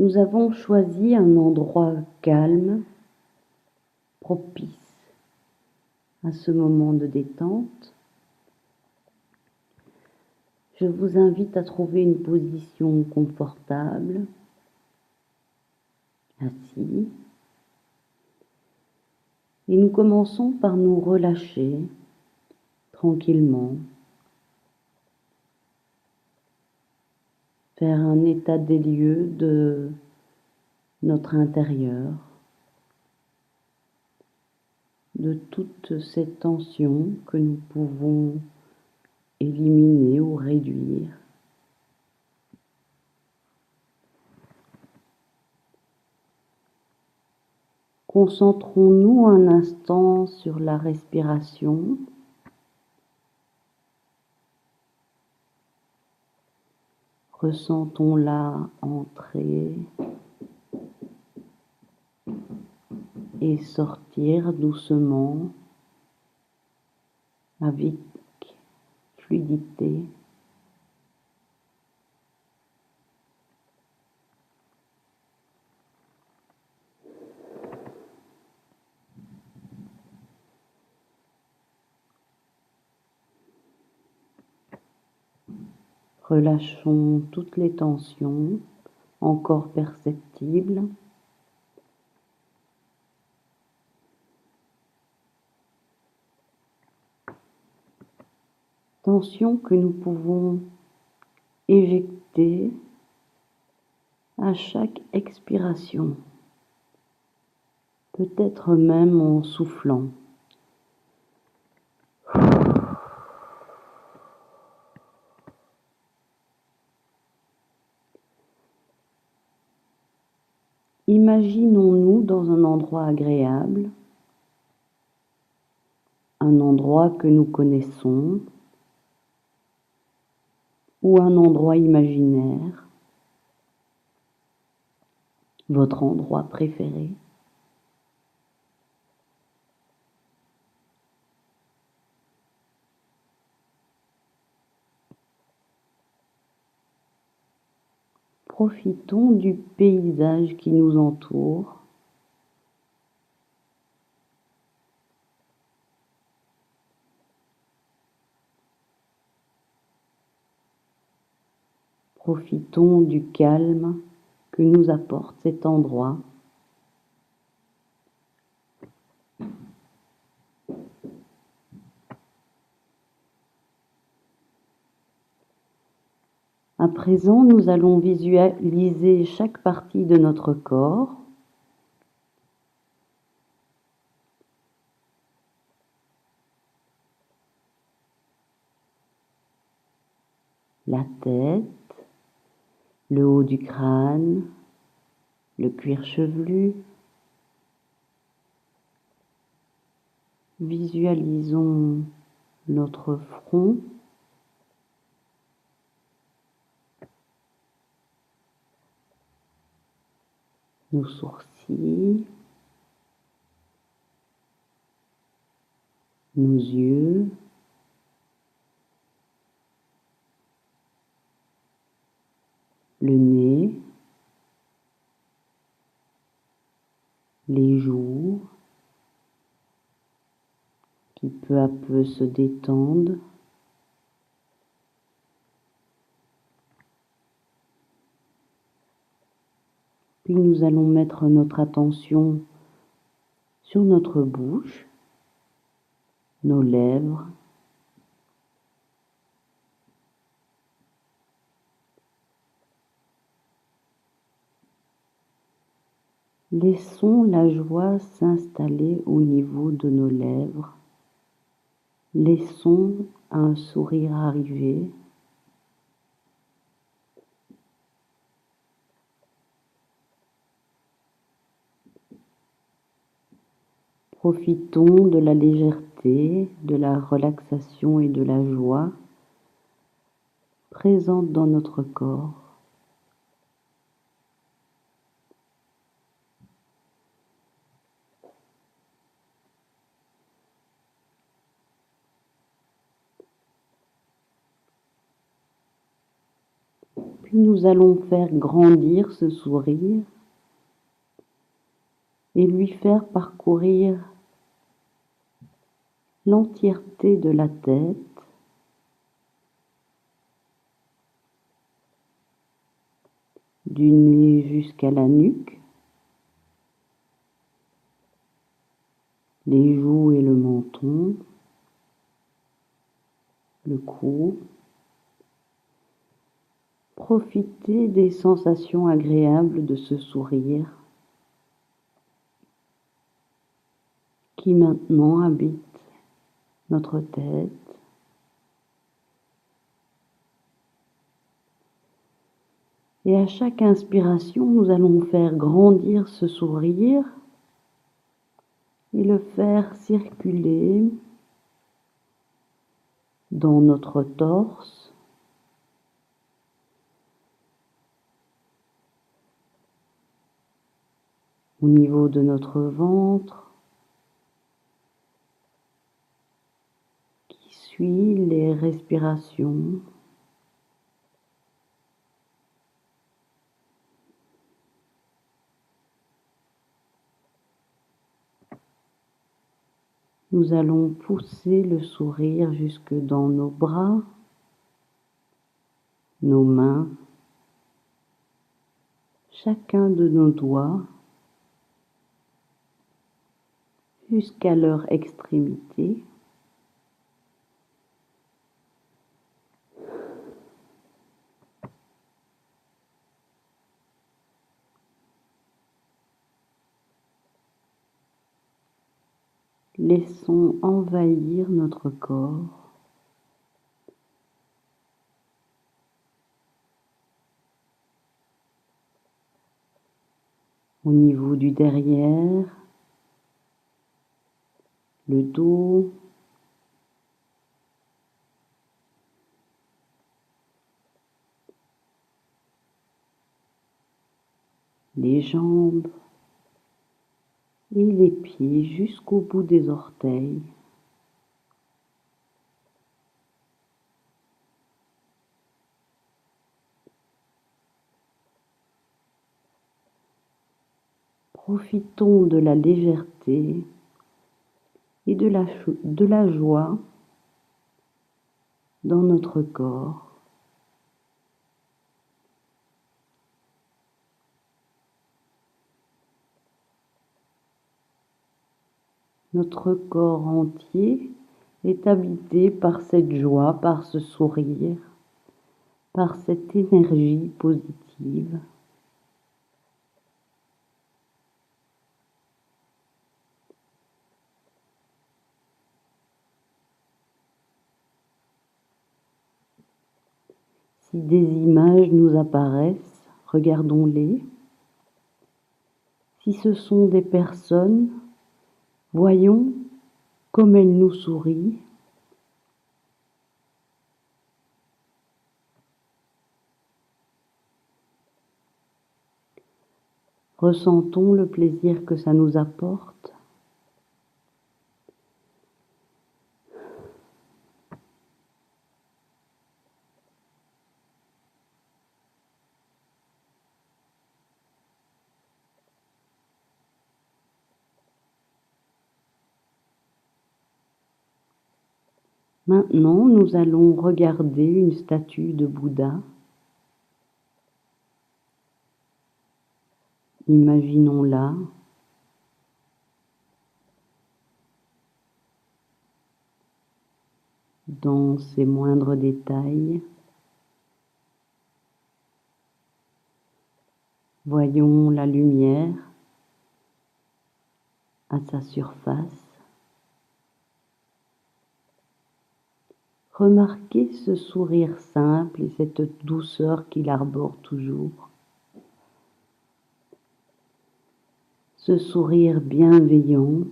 Nous avons choisi un endroit calme, propice à ce moment de détente. Je vous invite à trouver une position confortable, assis. Et nous commençons par nous relâcher tranquillement, faire un état des lieux de notre intérieur, de toutes ces tensions que nous pouvons éliminer ou réduire. Concentrons-nous un instant sur la respiration. Ressentons-la entrer et sortir doucement avec fluidité. Relâchons toutes les tensions encore perceptibles. Tensions que nous pouvons éjecter à chaque expiration, peut-être même en soufflant. Imaginons-nous dans un endroit agréable, un endroit que nous connaissons ou un endroit imaginaire, votre endroit préféré. Profitons du paysage qui nous entoure. Profitons du calme que nous apporte cet endroit. À présent, nous allons visualiser chaque partie de notre corps. La tête, le haut du crâne, le cuir chevelu. Visualisons notre front, nos sourcils, nos yeux, le nez, les joues qui peu à peu se détendent. Puis nous allons mettre notre attention sur notre bouche, nos lèvres, laissons la joie s'installer au niveau de nos lèvres. Laissons un sourire arriver. Profitons de la légèreté, de la relaxation et de la joie présente dans notre corps. Puis nous allons faire grandir ce sourire et lui faire parcourir l'entièreté de la tête, du nez jusqu'à la nuque, les joues et le menton, le cou. Profitez des sensations agréables de ce sourire qui maintenant habite notre tête. Et à chaque inspiration, nous allons faire grandir ce sourire et le faire circuler dans notre torse, au niveau de notre ventre, qui suit les respirations. Nous allons pousser le sourire jusque dans nos bras, nos mains, chacun de nos doigts, jusqu'à leur extrémité. Laissons envahir notre corps. Au niveau du derrière, le dos, les jambes et les pieds jusqu'au bout des orteils. Profitons de la légèreté et de la joie dans notre corps. Notre corps entier est habité par cette joie, par ce sourire, par cette énergie positive. Si des images nous apparaissent, regardons-les. Si ce sont des personnes, voyons comme elles nous sourient. Ressentons le plaisir que ça nous apporte. Maintenant, nous allons regarder une statue de Bouddha. Imaginons-la. Dans ses moindres détails. Voyons la lumière à sa surface. Remarquez ce sourire simple et cette douceur qu'il arbore toujours. Ce sourire bienveillant,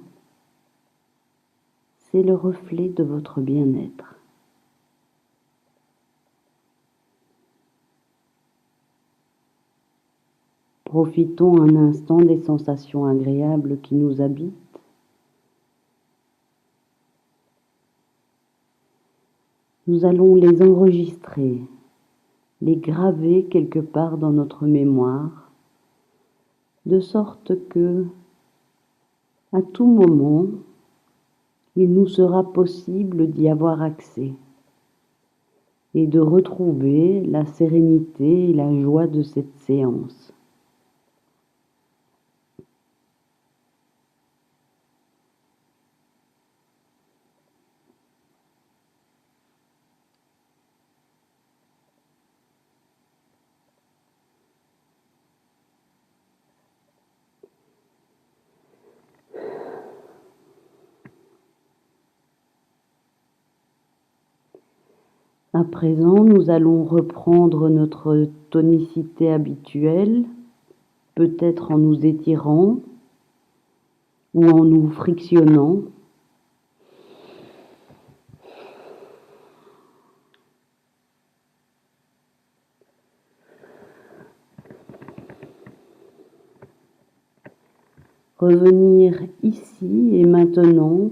c'est le reflet de votre bien-être. Profitons un instant des sensations agréables qui nous habitent. Nous allons les enregistrer les graver quelque part dans notre mémoire, de sorte que, à tout moment, il nous sera possible d'y avoir accès et de retrouver la sérénité et la joie de cette séance. À présent, nous allons reprendre notre tonicité habituelle, peut-être en nous étirant ou en nous frictionnant. Revenir ici et maintenant,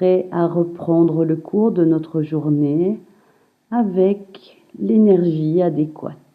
prêt à reprendre le cours de notre journée avec l'énergie adéquate.